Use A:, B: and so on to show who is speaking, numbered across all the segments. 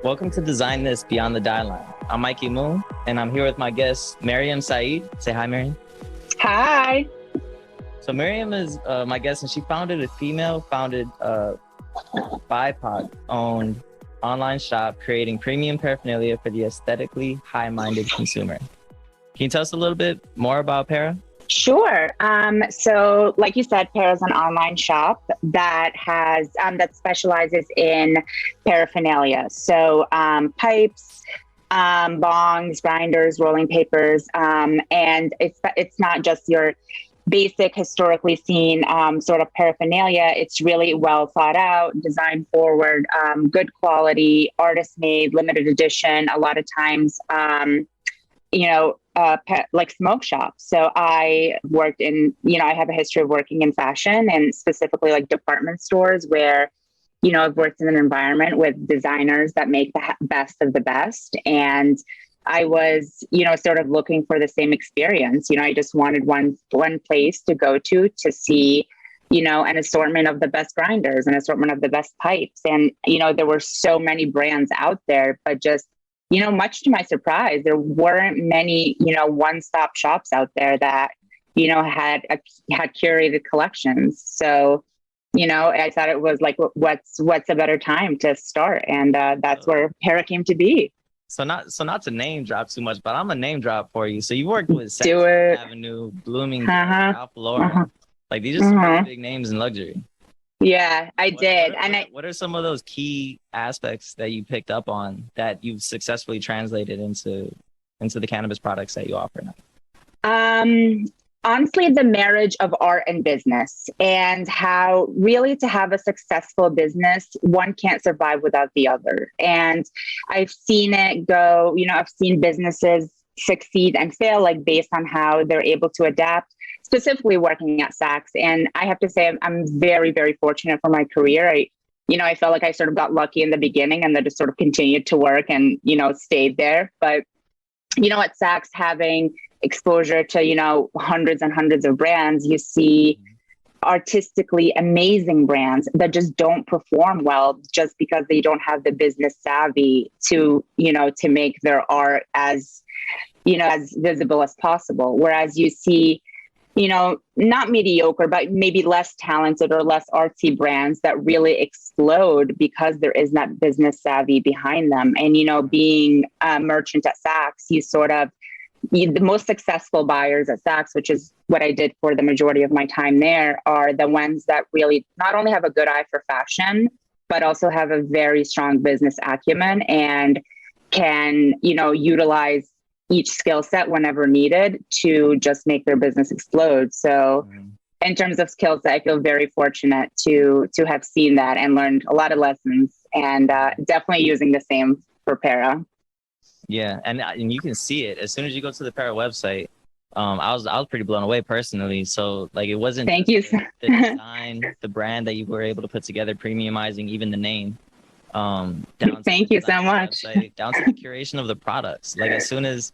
A: Welcome to Design This Beyond the Die Line. I'm Mikey Moon, and I'm here with my guest, Mariam Saïd. Say hi, Mariam.
B: Hi.
A: So Mariam is my guest, and she founded a female-founded BIPOC-owned online shop creating premium paraphernalia for the aesthetically high-minded consumer. Can you tell us a little bit more about Para?
B: Sure. So like you said, Para is an online shop that has that specializes in paraphernalia. So pipes, bongs, grinders, rolling papers, and it's not just your basic, historically seen sort of paraphernalia. It's really well thought out, design forward, good quality, artist made, limited edition. A lot of times, like smoke shops. So I worked in, I have a history of working in fashion and specifically like department stores where, I've worked in an environment with designers that make the best of the best. And I was, sort of looking for the same experience. I just wanted one place to go to see, an assortment of the best grinders, an assortment of the best pipes. And, there were so many brands out there, but just, much to my surprise, there weren't many, one-stop shops out there that, had curated collections. So, I thought it was like, what's a better time to start? And that's where Para came to be.
A: So not to name drop too much, but I'm a name drop for you. So you worked with Saks Avenue, Bloomingdale's, Ralph Lauren. Like these are some really big names in luxury.
B: Yeah, I did.
A: What are some of those key aspects that you picked up on that you've successfully translated into the cannabis products that you offer now?
B: Honestly, the marriage of art and business, and how really to have a successful business, one can't survive without the other. And I've seen it go, I've seen businesses succeed and fail, like based on how they're able to adapt, specifically working at Saks. And I have to say, I'm very, very fortunate for my career. I felt like I sort of got lucky in the beginning and then just sort of continued to work and, stayed there. But, at Saks, having exposure to, hundreds and hundreds of brands, you see artistically amazing brands that just don't perform well just because they don't have the business savvy to make their art as visible as possible. Whereas you see, not mediocre, but maybe less talented or less artsy brands that really explode because there is that business savvy behind them. And, being a merchant at Saks, the most successful buyers at Saks, which is what I did for the majority of my time there, are the ones that really not only have a good eye for fashion, but also have a very strong business acumen and can, utilize each skill set whenever needed to just make their business explode. So in terms of skills, I feel very fortunate to have seen that and learned a lot of lessons, and definitely using the same for Para.
A: Yeah, and you can see it as soon as you go to the Para website. I was pretty blown away personally. So like it wasn't the design, the brand that you were able to put together, premiumizing even the name.
B: Thank you so much.
A: Website, down to the curation of the products. Like as soon as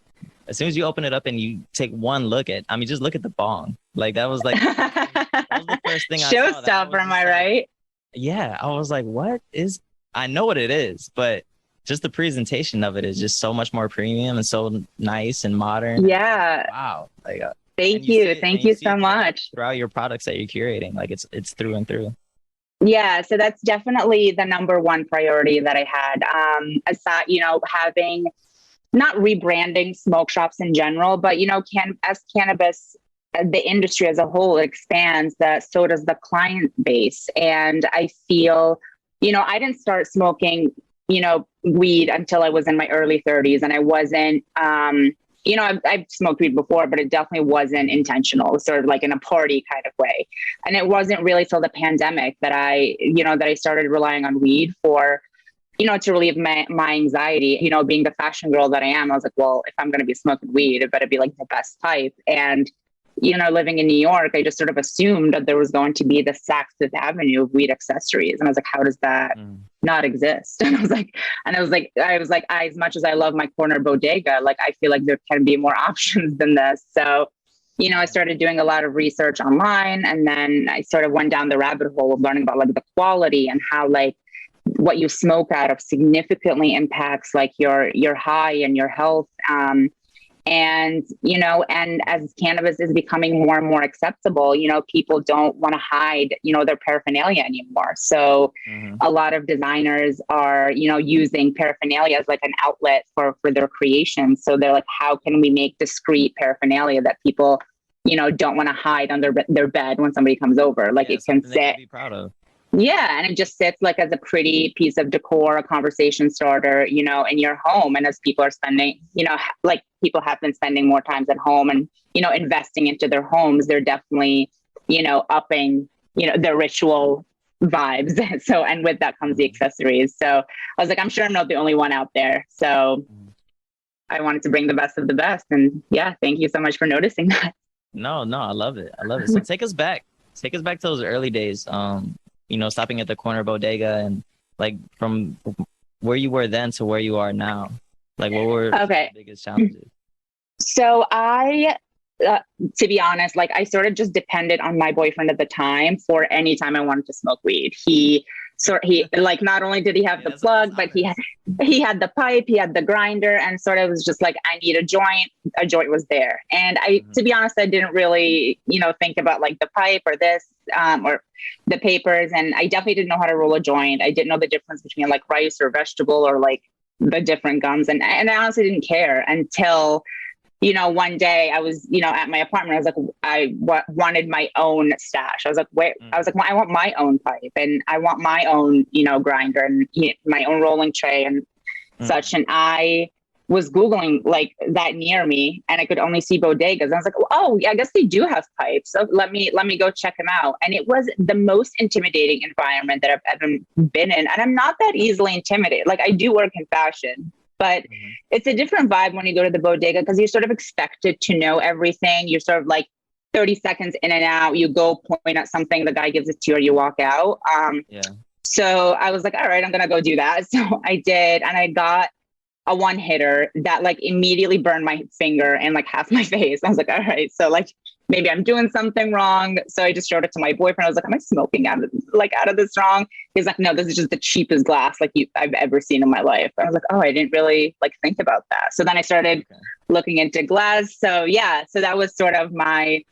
A: you open it up and you take one look at, just look at the bong. Like that was the first thing I saw.
B: Showstopper, am I right?
A: Yeah, I was like, I know what it is, but just the presentation of it is just so much more premium and so nice and modern.
B: Yeah.
A: Wow. Like,
B: thank you so much.
A: Throughout your products that you're curating, like it's through and through.
B: Yeah, so that's definitely the number one priority that I had. Aside, having not rebranding smoke shops in general, but as cannabis, the industry as a whole expands, so does the client base. And I feel, I didn't start smoking, weed until I was in my early 30s, and I wasn't. I've smoked weed before, but it definitely wasn't intentional, sort of like in a party kind of way. And it wasn't really till the pandemic that I started relying on weed for, to relieve my anxiety. Being the fashion girl that I am, I was like, well, if I'm going to be smoking weed, it better be like the best type. And, living in New York, I just sort of assumed that there was going to be the Saks Fifth Avenue of weed accessories. And I was like, how does that not exist? And I was like, as much as I love my corner bodega, like, I feel like there can be more options than this. So, I started doing a lot of research online, and then I sort of went down the rabbit hole of learning about like the quality and how like what you smoke out of significantly impacts like your high and your health. And, you know, and as cannabis is becoming more and more acceptable, you know, people don't want to hide, you know, their paraphernalia anymore. So a lot of designers are, you know, using paraphernalia as like an outlet for their creation. So they're like, how can we make discreet paraphernalia that people, you know, don't want to hide under their bed when somebody comes over? Like it can sit. Be proud of. Yeah. And it just sits like as a pretty piece of decor, a conversation starter, you know, in your home. And as people are spending, you know, like people have been spending more times at home and, you know, investing into their homes, they're definitely, you know, upping, you know, their ritual vibes. So, and with that comes the accessories. So I was like, I'm sure I'm not the only one out there. So I wanted to bring the best of the best. And yeah, thank you so much for noticing that.
A: No, I love it. I love it. So take us back to those early days. You know, stopping at the corner bodega and like from where you were then to where you are now, like what were the biggest challenges?
B: So to be honest, like I sort of just depended on my boyfriend at the time for any time I wanted to smoke weed. He like, not only did he have the plug, but he had the pipe, he had the grinder, and sort of was just like, I need a joint. A joint was there. And to be honest, I didn't really, you know, think about like the pipe or this, or the papers. And I definitely didn't know how to roll a joint. I didn't know the difference between like rice or vegetable or like the different gums. And I honestly didn't care until, you know, one day I was, you know, at my apartment. I was like, I wanted my own stash. I was like, wait, I was like, well, I want my own pipe and I want my own, you know, grinder and my own rolling tray and such. And I was Googling like that near me and I could only see bodegas. I was like, oh, yeah, I guess they do have pipes. So let me go check them out. And it was the most intimidating environment that I've ever been in. And I'm not that easily intimidated. Like I do work in fashion, but it's a different vibe when you go to the bodega because you're sort of expected to know everything. You're sort of like 30 seconds in and out. You go point at something, the guy gives it to you or you walk out. So I was like, all right, I'm going to go do that. So I did. And I got a one hitter that like immediately burned my finger and like half my face. I was like, all right, so like maybe I'm doing something wrong. So I just showed it to my boyfriend. I was like, am I smoking out of this wrong? He's like, no, this is just the cheapest glass like I've ever seen in my life. I was like, oh, I didn't really like think about that. So then I started looking into glass. So yeah, so that was sort of my,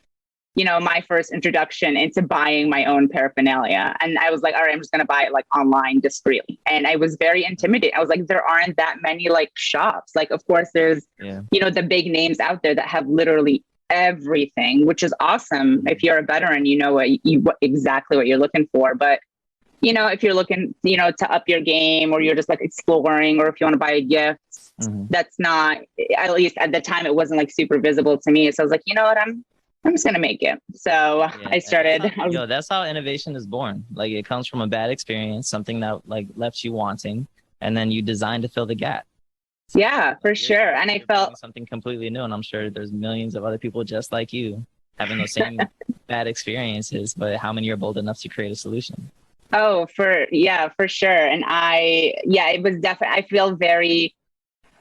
B: you know, my first introduction into buying my own paraphernalia. And I was like, all right, I'm just going to buy it like online discreetly. And I was very intimidated. I was like, there aren't that many like shops. Like, of course, there's, you know, the big names out there that have literally everything, which is awesome. If you're a veteran, you know exactly what you're looking for. But, you know, if you're looking, you know, to up your game or you're just like exploring or if you want to buy a gift, that's not, at least at the time, it wasn't like super visible to me. So I was like, you know what, I'm just going to make it. So I started.
A: That's how innovation is born. Like it comes from a bad experience, something that like left you wanting, and then you design to fill the gap.
B: Yeah, for sure. And I felt
A: something completely new. And I'm sure there's millions of other people just like you having those same bad experiences, but how many are bold enough to create a solution?
B: Oh, for sure. And it was definitely, I feel very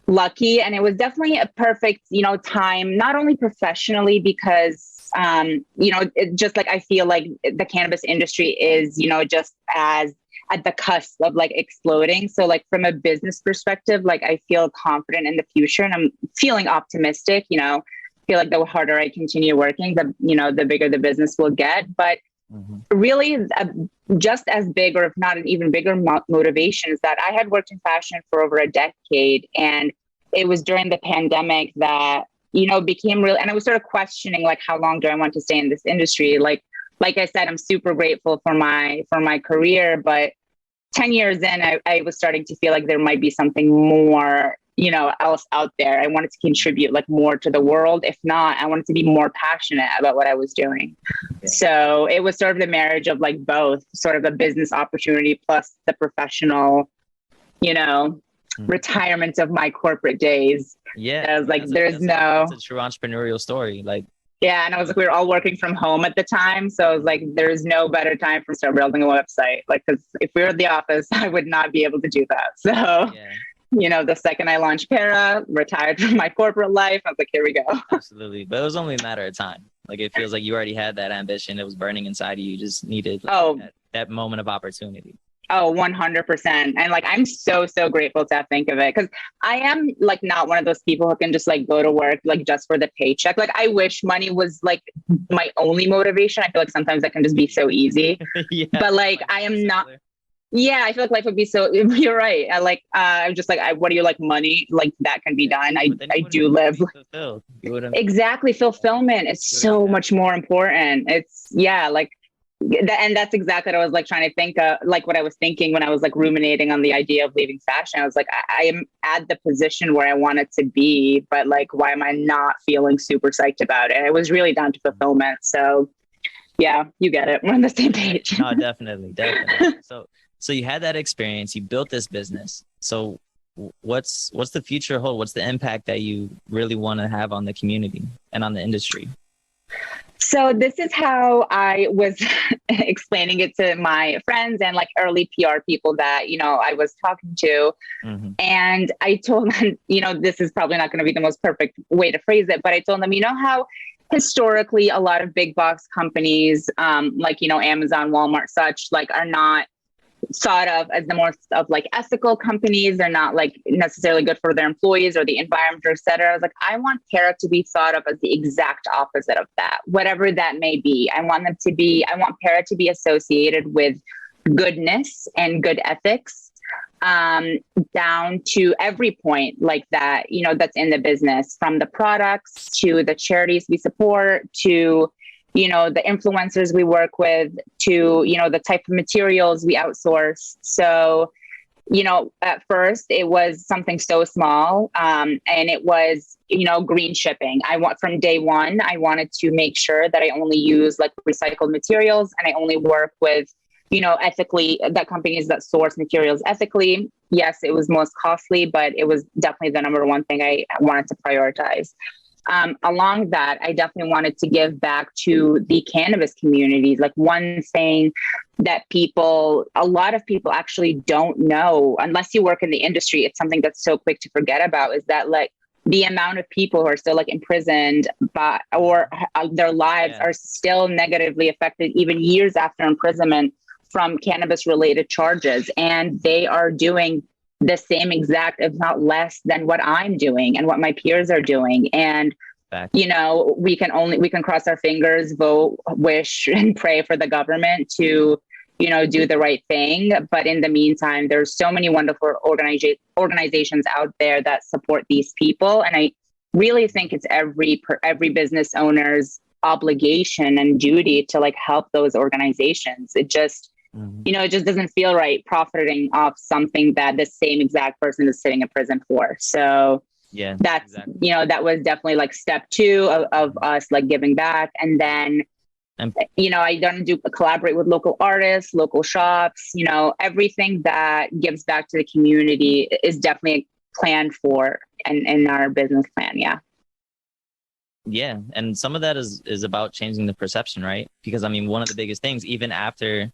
B: lucky. And it was definitely a perfect, you know, time, not only professionally, because you know, just like I feel like the cannabis industry is, you know, just as at the cusp of like exploding. So like from a business perspective, like I feel confident in the future and I'm feeling optimistic, you know, feel like the harder I continue working, the bigger the business will get. But really just as big, or if not an even bigger motivation is that I had worked in fashion for over a decade. And it was during the pandemic that, you know, became real. And I was sort of questioning, like, how long do I want to stay in this industry? Like I said, I'm super grateful for my career, but 10 years in, I was starting to feel like there might be something more, you know, else out there. I wanted to contribute like more to the world. If not, I wanted to be more passionate about what I was doing. Yeah. So it was sort of the marriage of like both, sort of a business opportunity plus the professional, you know, retirement of my corporate days.
A: Yeah.
B: I was like, it's
A: a true entrepreneurial story. Like,
B: yeah. And I was like, we were all working from home at the time. So I was like, there's no better time for start building a website. Like, because if we were at the office, I would not be able to do that. So, you know, the second I launched Para, retired from my corporate life, I was like, here we go.
A: Absolutely. But it was only a matter of time. Like, it feels like you already had that ambition. It was burning inside of you. You just needed that moment of opportunity.
B: Oh, 100%. And like, I'm so, so grateful to think of it, because I am like not one of those people who can just like go to work like just for the paycheck. Like, I wish money was like my only motivation. I feel like sometimes that can just be so easy.
A: Yeah,
B: but like, I am not. Yeah, I feel like life would be so. You're right. I'm just like, what do you like? Money, like that can be done. I do live. Exactly, fulfillment is so much more important. It's like. And that's exactly what I was like trying to think of, like what I was thinking when I was like ruminating on the idea of leaving fashion. I was like, I am at the position where I wanted to be, but like, why am I not feeling super psyched about it? It was really down to fulfillment. So yeah, you get it. We're on the same page.
A: No, definitely. So you had that experience, you built this business. So what's the future hold? What's the impact that you really want to have on the community and on the industry?
B: So this is how I was explaining it to my friends and like early PR people that, I was talking to. Mm-hmm. And I told them, this is probably not going to be the most perfect way to phrase it, but I told them, how historically a lot of big box companies, like, Amazon, Walmart, such, like, are not thought of as the most of like ethical companies. They're not like necessarily good for their employees or the environment, or et cetera. I was like, I want Para to be thought of as the exact opposite of that, whatever that may be. I want Para to be associated with goodness and good ethics, down to every point like that, that's in the business, from the products to the charities we support to the influencers we work with, to, the type of materials we outsource. So, at first it was something so small, and it was, green shipping. From day one, I wanted to make sure that I only use like recycled materials, and I only work with, ethically, that companies that source materials ethically. Yes, it was most costly, but it was definitely the number one thing I wanted to prioritize. Along that, I definitely wanted to give back to the cannabis community. Like, one thing that a lot of people actually don't know, unless you work in the industry, it's something that's so quick to forget about, is that like the amount of people who are still like imprisoned or their lives are still negatively affected even years after imprisonment from cannabis related charges. And they are doing the same exact, if not less than what I'm doing and what my peers are doing. And, we can cross our fingers, vote, wish, and pray for the government to, do the right thing. But in the meantime, there's so many wonderful organizations out there that support these people. And I really think it's every business owner's obligation and duty to like help those organizations. It just, it just doesn't feel right profiting off something that the same exact person is sitting in prison for. So that's, that was definitely like step two of us like giving back. And then, I don't collaborate with local artists, local shops, everything that gives back to the community is definitely planned for in our business plan. Yeah.
A: Yeah. And some of that is about changing the perception, right? Because I mean, one of the biggest things, even after,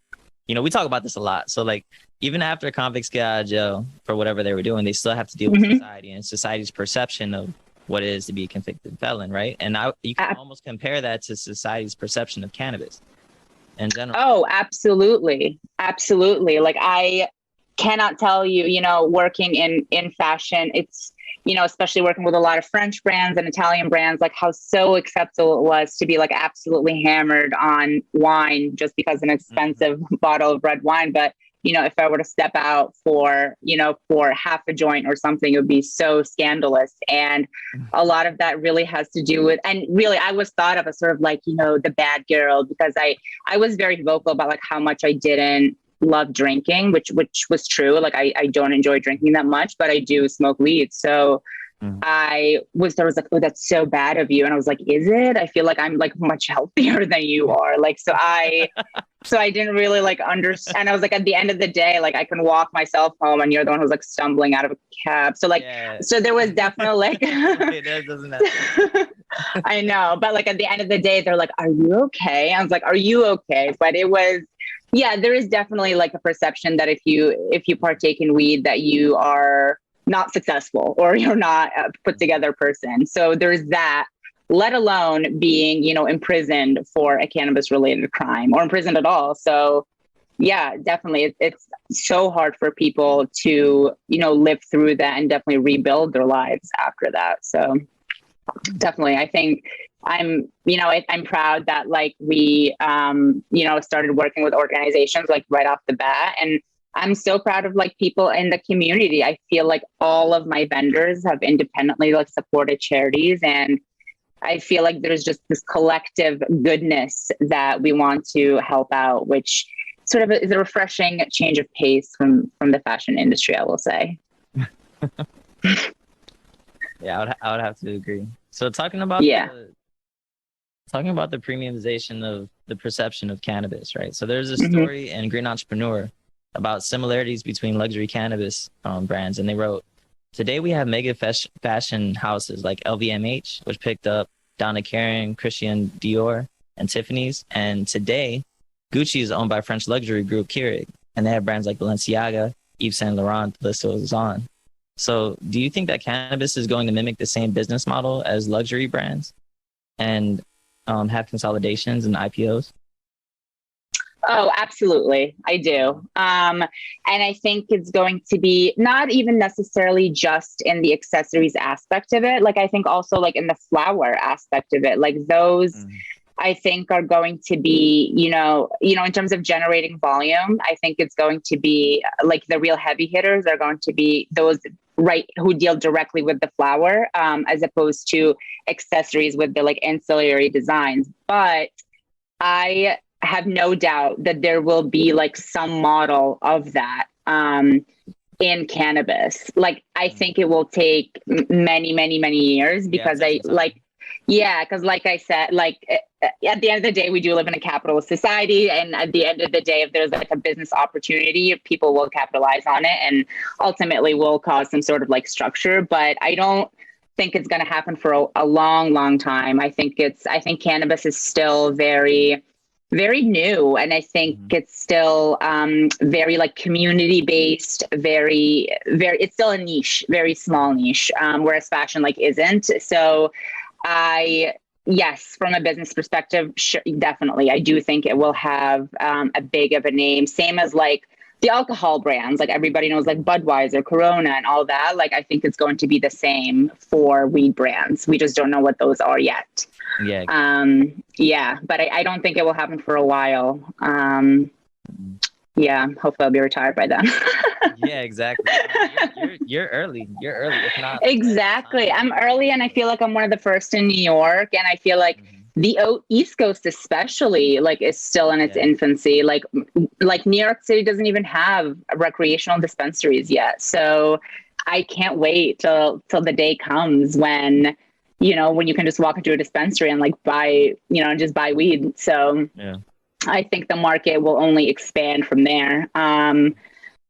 A: we talk about this a lot. So like, even after convicts get out of jail for whatever they were doing, they still have to deal with society and society's perception of what it is to be a convicted felon, right? And you can almost compare that to society's perception of cannabis in general. Oh,
B: absolutely. Absolutely. Like, I cannot tell you, working in fashion, it's, especially working with a lot of French brands and Italian brands, like how so acceptable it was to be like absolutely hammered on wine just because an expensive bottle of red wine. But, if I were to step out for half a joint or something, it would be so scandalous. And a lot of that really has to do with, and really I was thought of as sort of like, the bad girl, because I was very vocal about like how much I didn't love drinking, which was true. Like I don't enjoy drinking that much, but I do smoke weed. So there was like, oh, that's so bad of you. And I was like, is it? I feel like I'm like much healthier than you are. Like, so I didn't really like understand. I was like, at the end of the day, like I can walk myself home and you're the one who's like stumbling out of a cab. So like, so there was definitely like,
A: that doesn't happen.
B: I know, but like at the end of the day, they're like, are you okay? I was like, are you okay? But it was, there is definitely like a perception that if you partake in weed, that you are not successful or you're not a put together person. So there's that, let alone being, imprisoned for a cannabis related crime or imprisoned at all. So yeah, definitely. It's so hard for people to, live through that and definitely rebuild their lives after that. So definitely, I think I'm proud that like we, started working with organizations like right off the bat. And I'm so proud of like people in the community. I feel like all of my vendors have independently like supported charities, and I feel like there's just this collective goodness that we want to help out, which sort of is a refreshing change of pace from the fashion industry, I will say.
A: Yeah, I would have to agree. So talking about the premiumization of the perception of cannabis, right? So there's a story in Green Entrepreneur about similarities between luxury cannabis brands, and they wrote, "Today we have mega fashion houses like LVMH, which picked up Donna Karan, Christian Dior, and Tiffany's, and today Gucci is owned by French luxury group Keurig, and they have brands like Balenciaga, Yves Saint Laurent, the list goes on." So do you think that cannabis is going to mimic the same business model as luxury brands and have consolidations and IPOs?
B: Oh, absolutely. I do. And I think it's going to be not even necessarily just in the accessories aspect of it. Like, I think also like in the flower aspect of it, like those I think are going to be, in terms of generating volume, I think it's going to be like the real heavy hitters are going to be those who deal directly with the flower, as opposed to accessories with the like ancillary designs. But I have no doubt that there will be like some model of that in cannabis. Like, I think it will take many, many, many years because because like I said, like at the end of the day, we do live in a capitalist society. And at the end of the day, if there's like a business opportunity, people will capitalize on it and ultimately will cause some sort of like structure. But I don't think it's going to happen for a long, long time. I think cannabis is still very, very new. And I think it's still very like community based, very, very, it's still a niche, very small niche, whereas fashion like isn't. So yes, from a business perspective, sure, definitely. I do think it will have a big of a name, same as like the alcohol brands, like everybody knows like Budweiser, Corona and all that. Like, I think it's going to be the same for weed brands. We just don't know what those are yet.
A: Yeah.
B: But I don't think it will happen for a while. Hopefully I'll be retired by then.
A: Yeah, exactly. You're early. You're early. If not,
B: exactly. I'm early, and I feel like I'm one of the first in New York. And I feel like the East Coast, especially, like, is still in its infancy. Like New York City doesn't even have recreational dispensaries yet. So I can't wait till the day comes when you can just walk into a dispensary and like buy, just buy weed. So I think the market will only expand from there.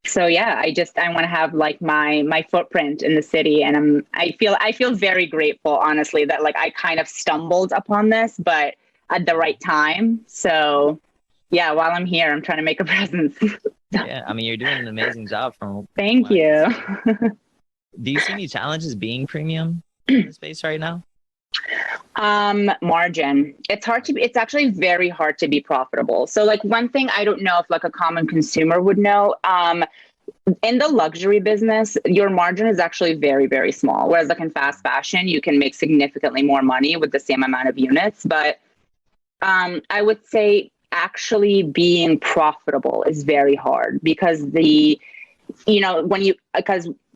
B: So yeah, I want to have like my footprint in the city, and I feel very grateful, honestly, that like I kind of stumbled upon this, but at the right time. So yeah, while I'm here, I'm trying to make a presence.
A: Yeah, I mean, you're doing an amazing job.
B: Thank you.
A: Do you see any challenges being premium in the space right now?
B: Margin. It's actually very hard to be profitable. So like one thing I don't know if like a common consumer would know, in the luxury business, your margin is actually very, very small. Whereas like in fast fashion, you can make significantly more money with the same amount of units. But I would say actually being profitable is very hard because because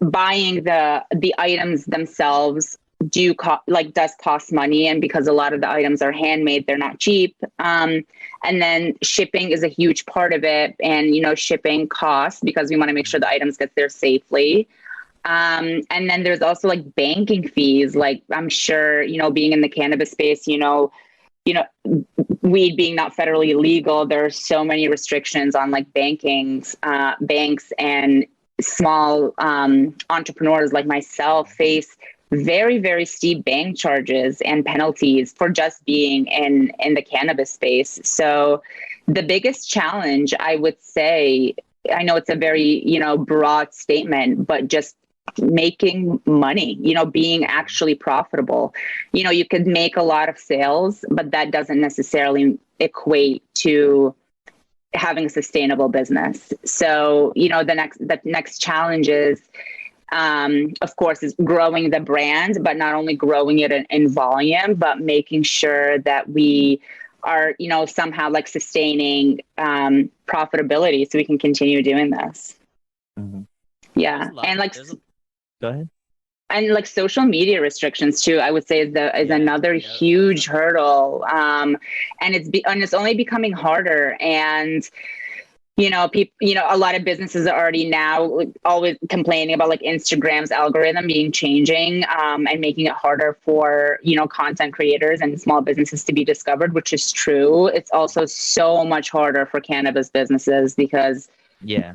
B: buying the items themselves does cost money, and because a lot of the items are handmade, they're not cheap. And then shipping is a huge part of it, and shipping costs because we want to make sure the items get there safely. And then there's also like banking fees. Like I'm sure being in the cannabis space, weed being not federally legal, there are so many restrictions on like banks, and small entrepreneurs like myself face very, very steep bank charges and penalties for just being in the cannabis space. So the biggest challenge, I would say, I know it's a very, broad statement, but just making money, being actually profitable. You could make a lot of sales, but that doesn't necessarily equate to having a sustainable business. So, you know, the next challenge is, of course, is growing the brand, but not only growing it in volume, but making sure that we are, you know, somehow like sustaining profitability so we can continue doing this.
A: Mm-hmm.
B: Yeah. And like,
A: go ahead.
B: And like social media restrictions too, I would say is another huge hurdle. And it's only becoming harder. And, you know, a lot of businesses are already now always complaining about like Instagram's algorithm changing and making it harder for, you know, content creators and small businesses to be discovered, which is true. It's also so much harder for cannabis businesses because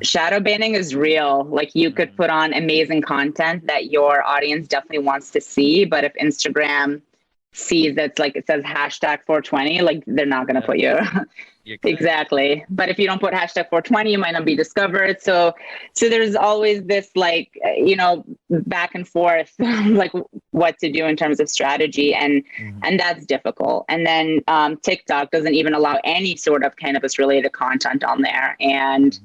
B: shadow banning is real. Like you could put on amazing content that your audience definitely wants to see, but if Instagram sees that's like it says hashtag 420, like they're not going to put you. Exactly. But if you don't put hashtag 420, you might not be discovered. So there's always this like, you know, back and forth, like what to do in terms of strategy. And that's difficult. And then TikTok doesn't even allow any sort of cannabis related content on there. And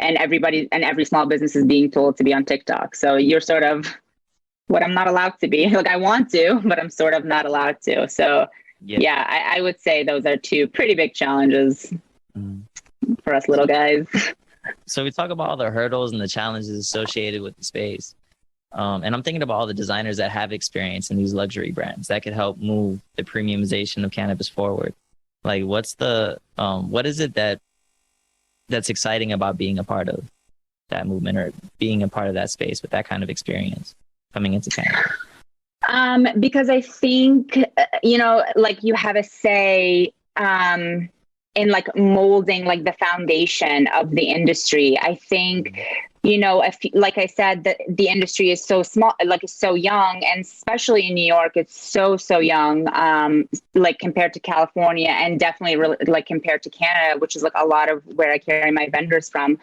B: every small business is being told to be on TikTok. So you're sort of what I'm not allowed to be. Like I want to, but I'm sort of not allowed to. So I would say those are two pretty big challenges for us little guys.
A: So we talk about all the hurdles and the challenges associated with the space. And I'm thinking about all the designers that have experience in these luxury brands that could help move the premiumization of cannabis forward. Like what is it that's exciting about being a part of that movement or being a part of that space with that kind of experience coming into cannabis?
B: Because I think, you know, like you have a say in like molding like the foundation of the industry. I think, you know, like I said, the industry is so small, like it's so young, and especially in New York, it's so young, like compared to California and definitely like compared to Canada, which is like a lot of where I carry my vendors from.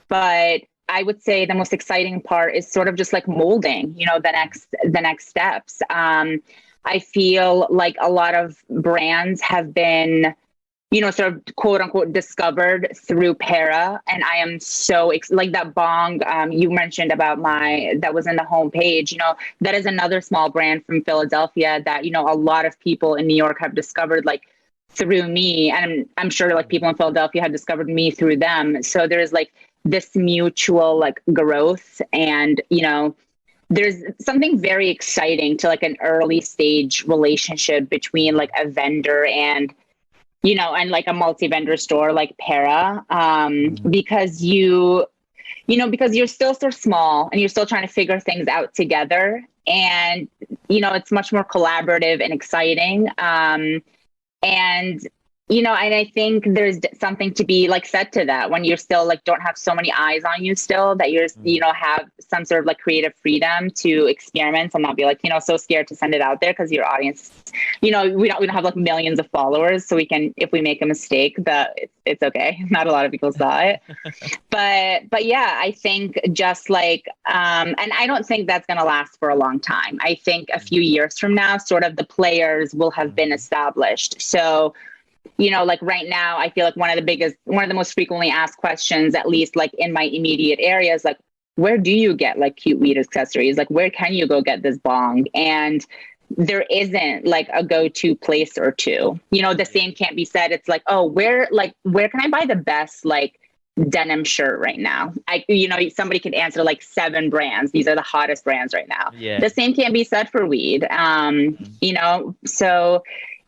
B: But I would say the most exciting part is sort of just like molding, you know, the next steps. I feel like a lot of brands have been, you know, sort of quote unquote discovered through Para. And I am so like that bong you mentioned about that was in the homepage, you know, that is another small brand from Philadelphia that, you know, a lot of people in New York have discovered like through me. And I'm sure like people in Philadelphia have discovered me through them. So there's like this mutual like growth, and, you know, there's something very exciting to like an early stage relationship between like a vendor and, you know, and like a multi-vendor store like Para, because because you're still so small and you're still trying to figure things out together. And, you know, it's much more collaborative and exciting. And, you know, and I think there's something to be like said to that when you're still like don't have so many eyes on you still, that you're, you know, have some sort of like creative freedom to experiment and not be like, you know, so scared to send it out there because your audience, you know, we don't have like millions of followers. So we can, if we make a mistake, that it's okay. Not a lot of people saw it. But yeah, I think just like, and I don't think that's going to last for a long time. I think a few years from now, sort of the players will have been established. So, you know, like right now, I feel like one of the most frequently asked questions, at least like in my immediate area, is like, where do you get like cute weed accessories? Like, where can you go get this bong? And there isn't like a go-to place or two. You know, the same can't be said. It's like, oh, where can I buy the best like denim shirt right now? You know, somebody could answer like 7 brands. These are the hottest brands right now. Yeah. The same can't be said for weed. You know, so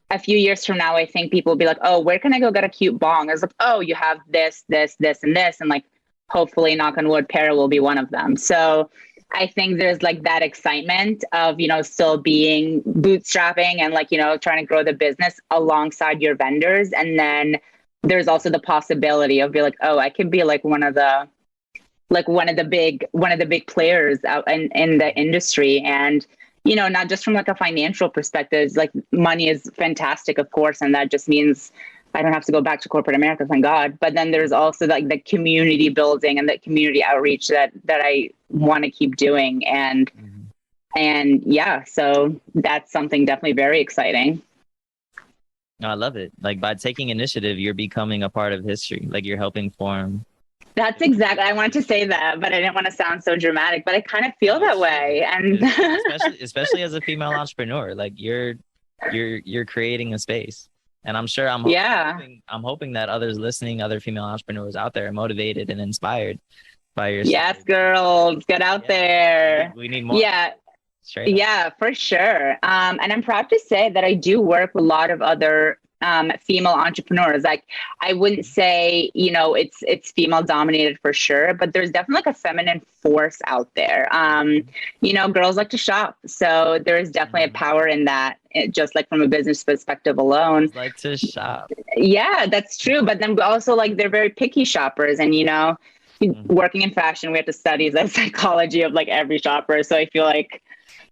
B: a few years from now, I think people will be like, oh, where can I go get a cute bong? I was like, oh, you have this, this, this, and this. And like, hopefully, knock on wood, Para will be one of them. So I think there's like that excitement of, you know, still being bootstrapping and like, you know, trying to grow the business alongside your vendors. And then there's also the possibility of be like, oh, I could be like one of the big players out in the industry. And, you know, not just from like a financial perspective, like money is fantastic, of course. And that just means I don't have to go back to corporate America, thank God. But then there's also like the community building and the community outreach that I want to keep doing. And yeah, so that's something definitely very exciting.
A: No, I love it. Like by taking initiative, you're becoming a part of history. Like you're helping form.
B: That's exactly, I wanted to say that, but I didn't want to sound so dramatic, but I kind of feel
A: No,
B: that
A: it's true.
B: way. And
A: especially as a female entrepreneur, like you're creating a space. And I'm sure
B: yeah,
A: I'm hoping that others listening, other female entrepreneurs out there are motivated and inspired by your
B: yes,
A: story.
B: girls, get out there.
A: We need more.
B: Yeah.
A: Straight up.
B: Yeah, for sure. And I'm proud to say that I do work with a lot of other female entrepreneurs. Like I wouldn't say, you know, it's female dominated for sure, but there's definitely like a feminine force out there. You know, girls like to shop. So there's definitely a power in that, just like from a business perspective alone.
A: Girls like to shop.
B: Yeah, that's true. But then also like they're very picky shoppers, and, you know, working in fashion, we have to study the psychology of like every shopper. So I feel like,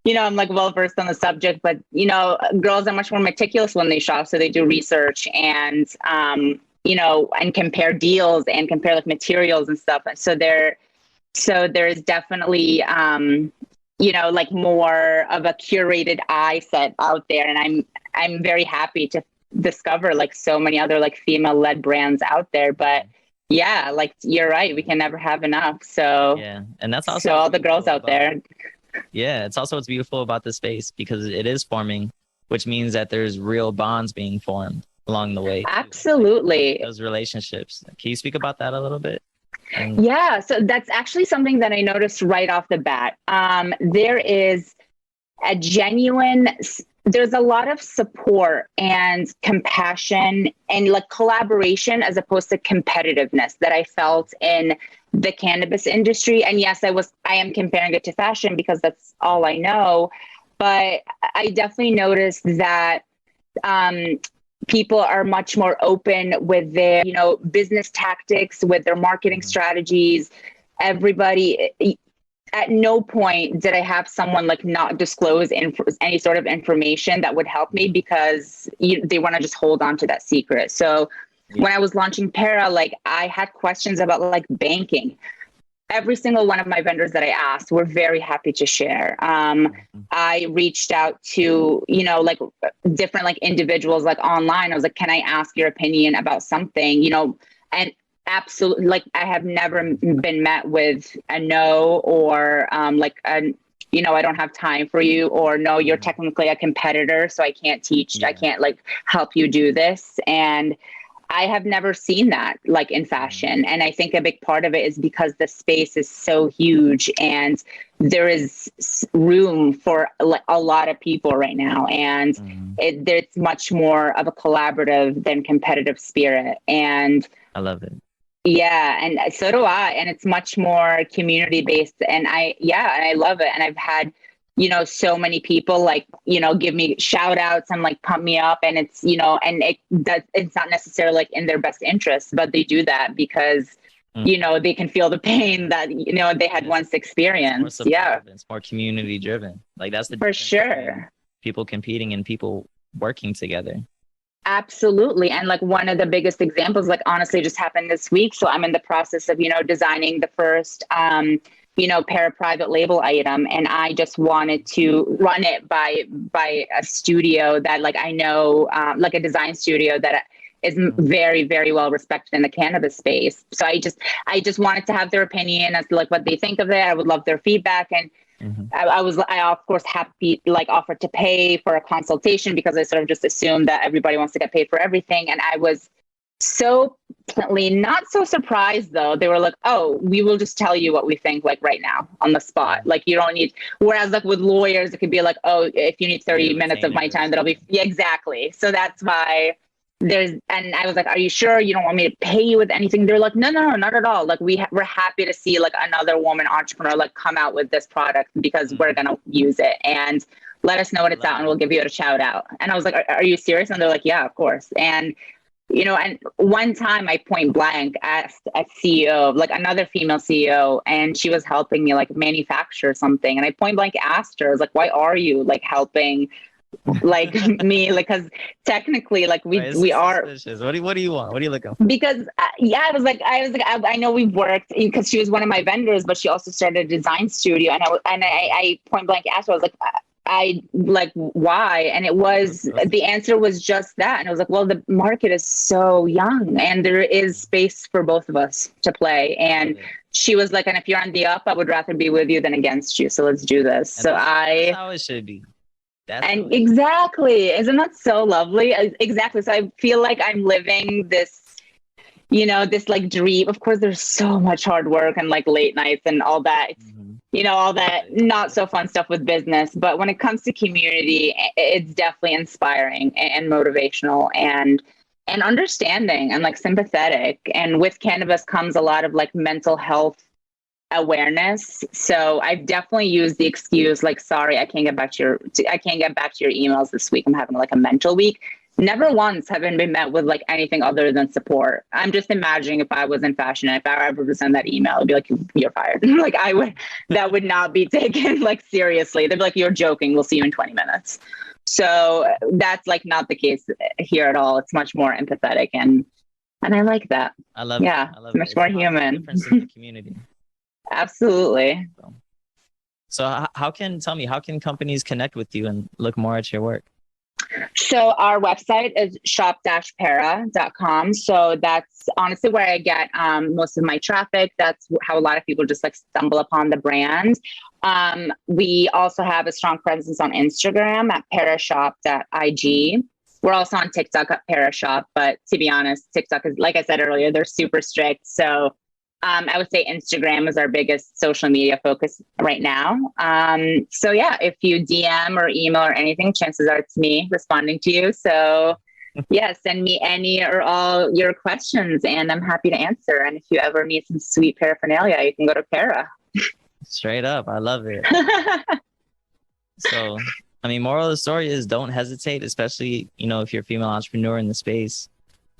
B: you know, I'm like well versed on the subject, but, you know, girls are much more meticulous when they shop. So they do research and, you know, and compare deals and compare like materials and stuff. So there's definitely, you know, like more of a curated eye set out there. And I'm very happy to discover like so many other like female led brands out there. But yeah, like you're right. We can never have enough. So
A: yeah. And that's also
B: all the girls out there.
A: Yeah, it's also what's beautiful about the space, because it is forming, which means that there's real bonds being formed along the way.
B: Absolutely.
A: Like those relationships. Can you speak about that a little bit?
B: Yeah, so that's actually something that I noticed right off the bat. There is a there's a lot of support and compassion and like collaboration as opposed to competitiveness that I felt in the cannabis industry. And yes, I am comparing it to fashion because that's all I know. But I definitely noticed that people are much more open with their, you know, business tactics, with their marketing strategies. Everybody, at no point did I have someone like not disclose any sort of information that would help me, because they want to just hold on to that secret. So when I was launching Para, like I had questions about like banking. Every single one of my vendors that I asked were very happy to share. I reached out to, you know, like different like individuals like online. I was like, can I ask your opinion about something, you know? And absolutely, like I have never been met with a no, or like you know, I don't have time for you, or no, you're technically a competitor, so I can't teach, I can't like help you do this. And I have never seen that like in fashion. And I think a big part of it is because the space is so huge and there is room for like a lot of people right now. And it's much more of a collaborative than competitive spirit. And
A: I love it.
B: Yeah. And so do I. And it's much more community based. And I love it. And I've had, you know, so many people like, you know, give me shout outs and like pump me up. And it's, you know, and it's not necessarily like in their best interest, but they do that because, you know, they can feel the pain that, you know, they had once experienced. Yeah.
A: It's more community driven. Like that's the
B: for sure.
A: People competing and people working together.
B: Absolutely. And like one of the biggest examples, like honestly just happened this week. So I'm in the process of, you know, designing the first, you know, Para private label item. And I just wanted to run it by a studio that like, I know, like a design studio that is very, very well respected in the cannabis space. So I just wanted to have their opinion as to like what they think of it. I would love their feedback. And I of course happy, like offered to pay for a consultation because I sort of just assumed that everybody wants to get paid for everything. And I was so pleasantly not so surprised though. They were like, oh, we will just tell you what we think like right now on the spot. Like you don't need, whereas like with lawyers, it could be like, oh, if you need 30 minutes of my time, that'll be, yeah, exactly. So that's why and I was like, are you sure you don't want me to pay you with anything? They're like, no, not at all. Like we're happy to see like another woman entrepreneur like come out with this product because we're going to use it, and let us know when it's out and we'll give you a shout out. And I was like, are you serious? And they're like, yeah, of course. And, you know, and one time I point blank asked a CEO, like another female CEO, and she was helping me like manufacture something. And I point blank asked her, I was like, why are you like helping like me, like, because technically like we are
A: what do you want, what are you looking for?
B: Because I was like I know we've worked because she was one of my vendors, but she also started a design studio, and I point blank asked her, I was like, I like, why? And it was, the answer was just that. And I was like, well, the market is so young and there is space for both of us to play. And she was like, and if you're on the up, I would rather be with you than against you. So let's do this. And so
A: that's how it should be.
B: And exactly. Isn't that so lovely? Exactly. So I feel like I'm living this, you know, this like dream. Of course, there's so much hard work and like late nights and all that. You know, all that not so fun stuff with business. But when it comes to community, it's definitely inspiring and motivational and understanding and like sympathetic. And with cannabis comes a lot of like mental health awareness. So I've definitely used the excuse like, sorry, I can't get back to your emails this week. I'm having like a mental week. Never once have I been met with like anything other than support. I'm just imagining if I was in fashion and if I ever send that email, it'd be like, you're fired. Like that would not be taken like seriously. They'd be like, you're joking. We'll see you in 20 minutes. So that's like not the case here at all. It's much more empathetic and I like that.
A: I love it.
B: Yeah,
A: I love
B: it's much more human.
A: Difference in the community.
B: Absolutely.
A: So how can companies connect with you and look more at your work?
B: So our website is shop-para.com. So that's honestly where I get most of my traffic. That's how a lot of people just like stumble upon the brand. We also have a strong presence on Instagram at parashop.ig. We're also on TikTok at Parashop, but to be honest, TikTok is, like I said earlier, they're super strict. So I would say Instagram is our biggest social media focus right now. So yeah, if you DM or email or anything, chances are it's me responding to you. So yeah, send me any or all your questions and I'm happy to answer. And if you ever need some sweet paraphernalia, you can go to Para.
A: Straight up. I love it. So, I mean, moral of the story is don't hesitate, especially, you know, if you're a female entrepreneur in the space.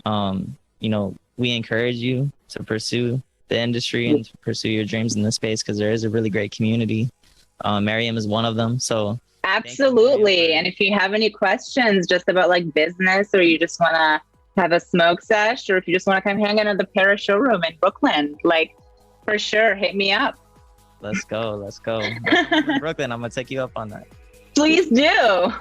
A: You know, we encourage you to pursue the industry and to pursue your dreams in the space because there is a really great community. Mariam is one of them. So
B: absolutely. And if you have any questions just about like business or you just want to have a smoke sesh or if you just want to come hang out at the Para showroom in Brooklyn, like for sure, hit me up.
A: Let's go. Let's go. In Brooklyn, I'm going to take you up on that.
B: Please do.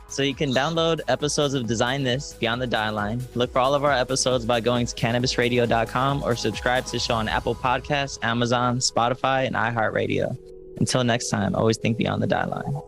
A: So you can download episodes of Design This Beyond the Dieline. Look for all of our episodes by going to cannabisradio.com or subscribe to the show on Apple Podcasts, Amazon, Spotify, and iHeartRadio. Until next time, always think beyond the dieline.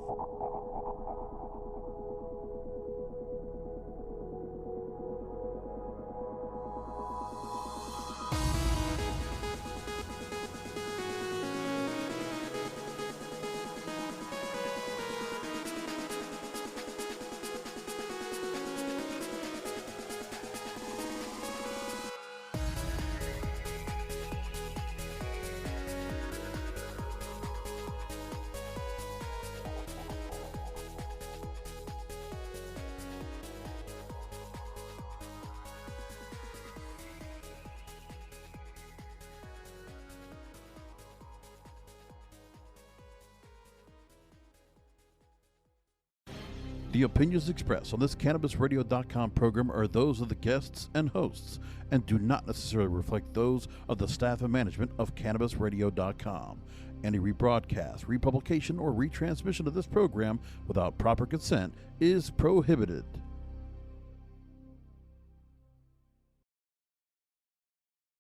C: The opinions expressed on this CannabisRadio.com program are those of the guests and hosts and do not necessarily reflect those of the staff and management of CannabisRadio.com. Any rebroadcast, republication, or retransmission of this program without proper consent is prohibited.